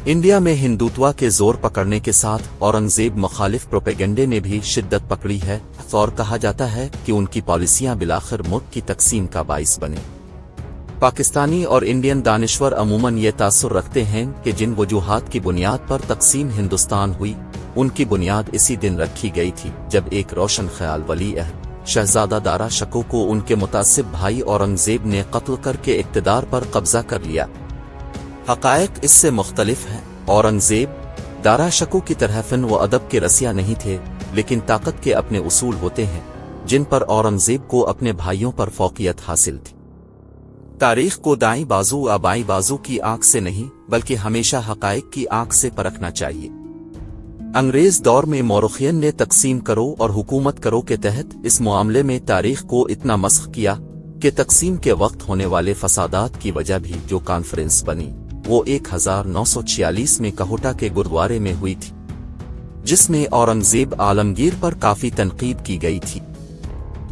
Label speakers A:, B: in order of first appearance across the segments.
A: India में हिंदुत्व के जोर पकड़ने के साथ औरंगजेब मुखालिफ प्रोपेगेंडे ने भी शिद्दत पकड़ी है और कहा जाता है कि उनकी पॉलिसियां बिलाखिर मुल्क की तकसीम का बाइस बने। पाकिस्तानी और इंडियन दानिश्वर अमूमन ये तासुर रखते हैं कि जिन वजूहात की बुनियाद पर तकसीम हिंदुस्तान हुई उनकी बुनियाद इसी दिन रखी गई थी जब एक रोशन ख्याल वली अहद शहजादा दारा शको को उनके मुतासिब भाई औरंगजेब ने कत्ल करके इक़्तिदार पर कब्जा कर लिया। हक़ाइक़ इससे मुख्तलिफ हैं। औरंगजेब दारा शको की तरह फ़न व अदब के रसिया नहीं थे, लेकिन ताकत के अपने उसूल होते हैं जिन पर औरंगजेब को अपने भाइयों पर फौकियत हासिल थी। तारीख को दाईं बाजू या बाईं बाजू की आंख से नहीं बल्कि हमेशा हक़ाइक़ की आंख से परखना चाहिए। अंग्रेज दौर में मोरखियन ने तकसीम करो और हुकूमत करो के तहत इस मामले में तारीख को इतना मस्ख किया कि तकसीम के वक्त होने वाले फसादात की वजह भी जो कॉन्फ्रेंस बनी वो 1946 में कहोटा के गुरुद्वारे में हुई थी, जिसमें औरंगजेब आलमगीर पर काफी तनकीद की गई थी,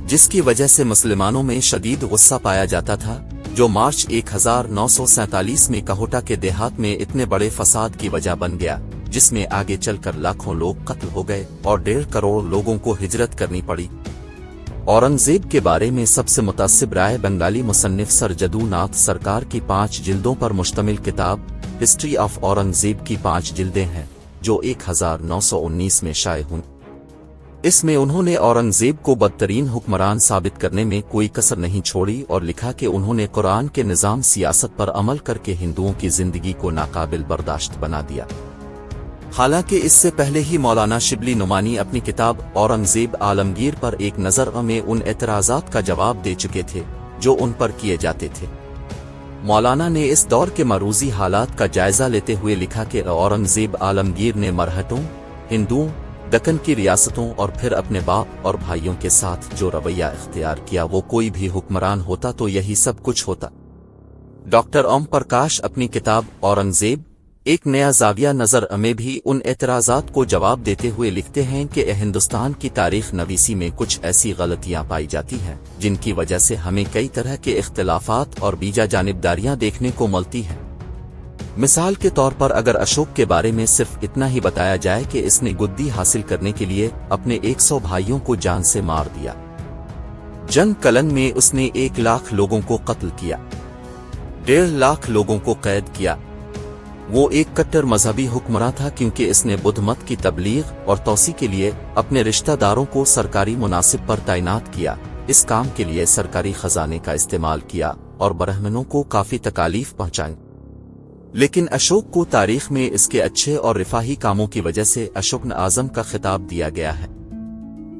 A: जिसकी वजह से मुसलमानों में शदीद गुस्सा पाया जाता था, जो मार्च 1947 में कहोटा के देहात में इतने बड़े फसाद की वजह बन गया, जिसमें आगे चलकर लाखों लोग कत्ल हो गए और 1.5 करोड़ लोगों को हिजरत करनी पड़ी। औरंगजेब के बारे में सबसे मुतासिब राय बंगाली मुसन्निफ सर जदूनाथ सरकार की 5 जिल्दों पर मुश्तमिल किताब हिस्ट्री ऑफ औरंगजेब की 5 जिल्दें हैं, जो 1919 में शाये हुई। इसमें उन्होंने औरंगजेब को बदतरीन हुक्मरान साबित करने में कोई कसर नहीं छोड़ी और लिखा कि उन्होंने कुरान के निज़ाम सियासत पर अमल करके हिंदुओं की जिंदगी को नाकाबिल बर्दाश्त बना दिया। हालांकि इससे पहले ही मौलाना शिबली नुमानी अपनी किताब औरंगजेब आलमगीर पर एक नज़र में उन एतराज़ात का जवाब दे चुके थे जो उन पर किए जाते थे। मौलाना ने इस दौर के मरूजी हालात का जायजा लेते हुए लिखा कि औरंगजेब आलमगीर ने मरहटों, हिंदुओं, दक्कन की रियासतों और फिर अपने बाप और भाइयों के साथ जो रवैया इख्तियार किया वो कोई भी हुक्मरान होता तो यही सब कुछ होता। डॉक्टर ओम प्रकाश अपनी किताब औरंगजेब एक नया जाविया नजर में भी उन एतराज़ात को जवाब देते हुए लिखते हैं कि हिंदुस्तान की तारीख नवीसी में कुछ ऐसी गलतियां पाई जाती हैं जिनकी वजह से हमें कई तरह के इख्तिलाफात और बीजा जानिबदारियां देखने को मिलती हैं। मिसाल के तौर पर अगर अशोक के बारे में सिर्फ इतना ही बताया जाए कि इसने गुद्दी हासिल करने के लिए अपने 100 भाइयों को जान से मार दिया। जंग कलन में उसने 1 लाख लोगों को कत्ल किया, 1.5 लाख लोगों को कैद किया। वो एक कट्टर मजहबी हुक्मरान था क्योंकि इसने बुद्ध मत की तबलीग और तौसी के लिए अपने रिश्तेदारों को सरकारी मुनासिब पर तैनात किया। इस काम के लिए सरकारी खजाने का इस्तेमाल किया और ब्राह्मणों को काफी तकालीफ पहुंचाई। लेकिन अशोक को तारीख में इसके अच्छे और रिफाही कामों की वजह से अशोक आज़म का खिताब दिया गया है।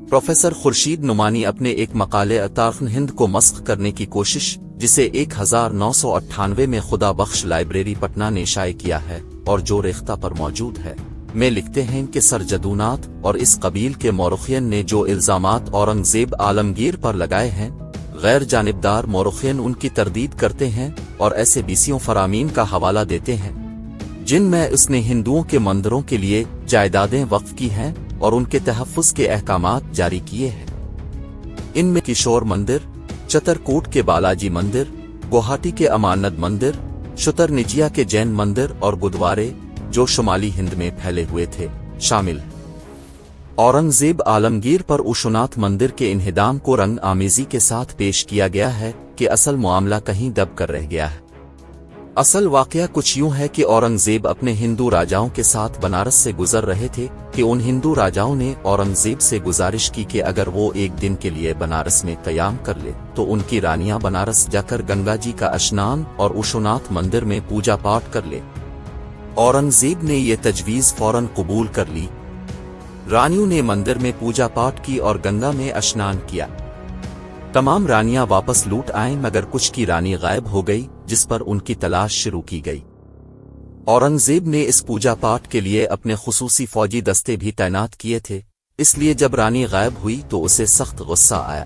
A: प्रोफेसर खुर्शीद नुमानी अपने एक मकाले तारीख़ हिंद को मस्ख करने की कोशिश, जिसे 1998 में खुदा बख्श लाइब्रेरी पटना ने शाये किया है और जो रेख्ता पर मौजूद है, में लिखते हैं कि सर जदूनाथ और इस कबील के मोरखियन ने जो इल्जामात औरंगजेब आलमगीर पर लगाए हैं, गैर जानिबदार मोरखियन उनकी तरदीद करते हैं और ऐसे 20 फरामीन का हवाला देते हैं जिनमें उसने हिंदुओं के मंदिरों के लिए जायदादें वक्फ की हैं और उनके तहफ़्फ़ुज़ के अहकामात जारी किए हैं। इनमें किशोर मंदिर, चतरकोट के बालाजी मंदिर, गुवाहाटी के अमानद मंदिर, शुतरनिजिया के जैन मंदिर और गुरुद्वारे जो शुमाली हिंद में फैले हुए थे शामिल हैं। औरंगजेब आलमगीर पर उशुनाथ मंदिर के इन्हिदाम को रंग आमेजी के साथ पेश किया गया है कि असल मामला कहीं दब कर रह गया है। असल वाकया कुछ यूं है कि औरंगजेब अपने हिंदू राजाओं के साथ बनारस से गुजर रहे थे कि उन हिंदू राजाओं ने औरंगजेब से गुजारिश की कि अगर वो एक दिन के लिए बनारस में कयाम कर ले तो उनकी रानियां बनारस जाकर गंगा जी का स्नान और उशुनाथ मंदिर में पूजा पाठ कर ले। औरंगजेब ने ये तजवीज़ फौरन कबूल कर ली। रानियों ने मंदिर में पूजा पाठ की और गंगा में स्नान किया। तमाम रानियां वापस लूट आए मगर कुछ की रानी गायब हो गई, जिस पर उनकी तलाश शुरू की गई। औरंगजेब ने इस पूजा पाठ के लिए अपने खुसूसी फौजी दस्ते भी तैनात किए थे, इसलिए जब रानी गायब हुई तो उसे सख्त गुस्सा आया।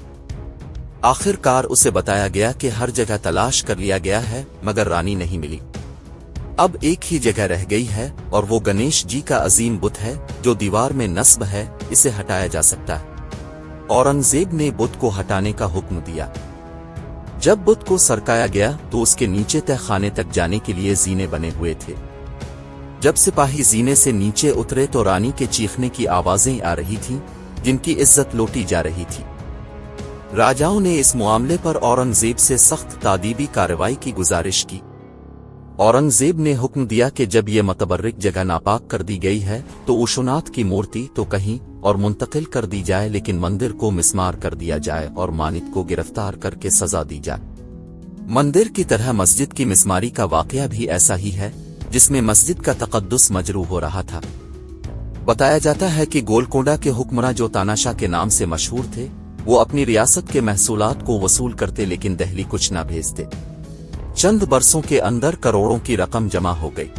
A: आखिरकार उसे बताया गया कि हर जगह तलाश कर लिया गया है मगर रानी नहीं मिली। अब एक ही जगह रह गई है और वो गणेश जी का अजीम बुत है जो दीवार में नस्ब है, इसे हटाया जा सकता है। औरंगजेब ने बुत को हटाने का हुक्म दिया। जब बुत को सरकाया गया तो उसके नीचे तहखाने तक जाने के लिए जीने बने हुए थे। जब सिपाही जीने से नीचे उतरे तो रानी के चीखने की आवाजें आ रही थीं, जिनकी इज्जत लूटी जा रही थी। राजाओं ने इस मामले पर औरंगजेब से सख्त तादीबी कार्रवाई की गुजारिश की। औरंगजेब ने हुक्म दिया कि जब ये मतबर्रिक जगह नापाक कर दी गई है तो उशुनाथ की मूर्ति तो कहीं और मुंतकिल कर दी जाए, लेकिन मंदिर को मिस्मार कर दिया जाए और मानिक को गिरफ्तार करके सजा दी जाए। मंदिर की तरह मस्जिद की मिस्मारी का वाकया भी ऐसा ही है, जिसमें मस्जिद का तकद्दुस मजरूह हो रहा था। बताया जाता है कि गोलकोंडा के हुक्मरां जो तानाशाह के नाम से मशहूर थे, वो अपनी रियासत के महसूलात को वसूल करते लेकिन दिल्ली कुछ न भेजते। चंद बरसों के अंदर करोड़ों की रकम जमा हो गई।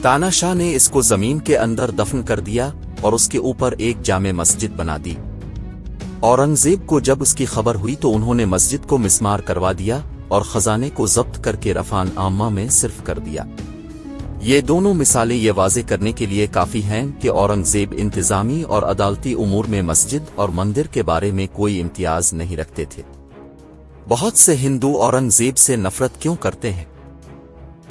A: तानाशाह ने इसको जमीन के अंदर दफन कर दिया और उसके ऊपर एक जामे मस्जिद बना दी। औरंगजेब को जब उसकी खबर हुई तो उन्होंने मस्जिद को मिस्मार करवा दिया और खजाने को जब्त करके रफान आम्मा में सिर्फ कर दिया। ये दोनों मिसालें ये वाज़े करने के लिए काफ़ी हैं कि औरंगजेब इंतज़ामी और अदालती उमूर में मस्जिद और मंदिर के बारे में कोई इम्तियाज़ नहीं रखते थे। बहुत से हिंदू औरंगजेब से नफरत क्यों करते हैं?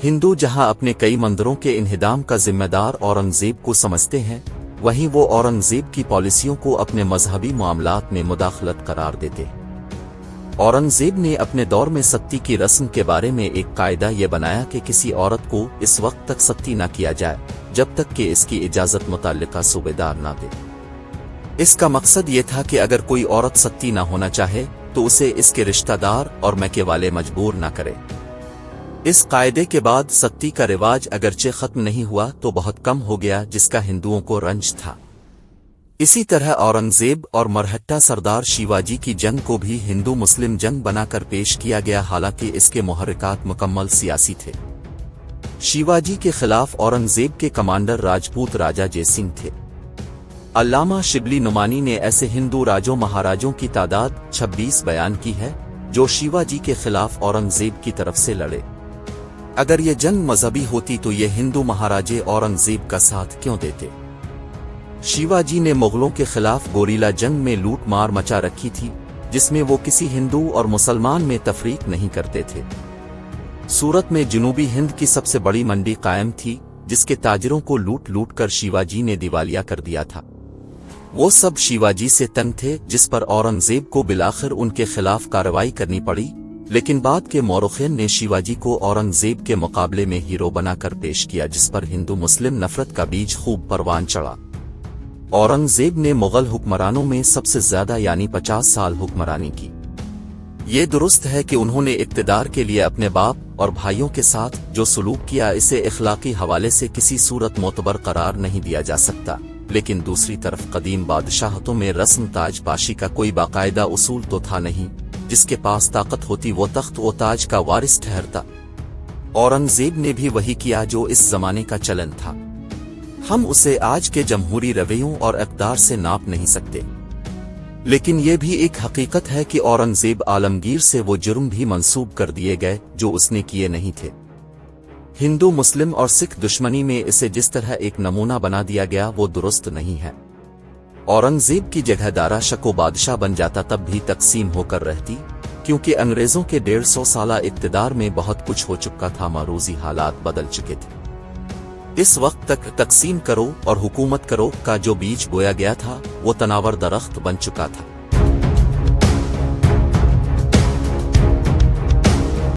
A: हिंदू जहां अपने कई मंदिरों के इन्हिदाम का जिम्मेदार औरंगजेब को समझते हैं, वहीं वो औरंगजेब की पॉलिसियों को अपने मजहबी मामलात में मुदाखलत करार देते हैं। औरंगजेब ने अपने दौर में सत्ती की रस्म के बारे में एक कायदा ये बनाया कि किसी औरत को इस वक्त तक सत्ती न किया जाए जब तक कि इसकी इजाजत मुतल्लिका सूबेदार न दे। इसका मकसद ये था कि अगर कोई औरत सत्ती न होना चाहे तो उसे इसके रिश्तेदार और मैके वाले मजबूर न करें। इस कायदे के बाद सत्ती का रिवाज अगरचे खत्म नहीं हुआ तो बहुत कम हो गया, जिसका हिंदुओं को रंज था। इसी तरह औरंगजेब और मरहट्टा सरदार शिवाजी की जंग को भी हिंदू मुस्लिम जंग बनाकर पेश किया गया, हालांकि इसके मुहर्रिकात मुकम्मल सियासी थे। शिवाजी के खिलाफ औरंगजेब के कमांडर राजपूत राजा जयसिंह थे। अल्लामा शिबली नुमानी ने ऐसे हिंदू राजों महाराजों की तादाद 26 बयान की है जो शिवाजी के खिलाफ औरंगजेब की तरफ से लड़े। अगर ये जंग मजहबी होती तो ये हिंदू महाराजे औरंगजेब का साथ क्यों देते? शिवाजी ने मुगलों के खिलाफ गोरीला जंग में लूट मार मचा रखी थी, जिसमें वो किसी हिंदू और मुसलमान में तफरीक नहीं करते थे। सूरत में जनूबी हिंद की सबसे बड़ी मंडी कायम थी, जिसके ताजिरों को लूट लूट कर शिवाजी ने दिवालिया कर दिया था। वो सब शिवाजी से तंग थे, जिस पर औरंगजेब को बिलाखिर उनके खिलाफ कार्रवाई करनी पड़ी, लेकिन बाद के मौरखीन ने शिवाजी को औरंगजेब के मुकाबले में हीरो बनाकर पेश किया, जिस पर हिंदू मुस्लिम नफरत का बीज खूब परवान चढ़ा। औरंगजेब ने मुगल हुक्मरानों में सबसे ज्यादा यानी 50 साल हुक्मरानी की। ये दुरुस्त है कि उन्होंने इक्तिदार के लिए अपने बाप और भाइयों के साथ जो सलूक किया, इसे इखलाकी हवाले से किसी सूरत मोतबर करार नहीं दिया जा सकता। लेकिन दूसरी तरफ कदीम बादशाहतों में रस्म ताज पाशी का कोई बाकायदा उसूल तो था नहीं। जिसके पास ताकत होती वो तख्त व ताज का वारिस ठहरता। औरंगजेब ने भी वही किया जो इस जमाने का चलन था। हम उसे आज के जमहूरी रवैयों और इक़्तिदार से नाप नहीं सकते, लेकिन ये भी एक हकीकत है कि औरंगजेब आलमगीर से वो जुर्म भी मंसूब कर दिए गए जो उसने किए नहीं थे। हिंदू मुस्लिम और सिख दुश्मनी में इसे जिस तरह एक नमूना बना दिया गया वो दुरुस्त नहीं है। औरंगजेब की जगह दारा शको बादशाह बन जाता तब भी तकसीम होकर रहती, क्योंकि अंग्रेजों के 150 साला इक़्तिदार में बहुत कुछ हो चुका था, मारूजी हालात बदल चुके थे। इस वक्त तक तकसीम करो और हुकूमत करो का जो बीज बोया गया था वो तनावर दरख्त बन चुका था।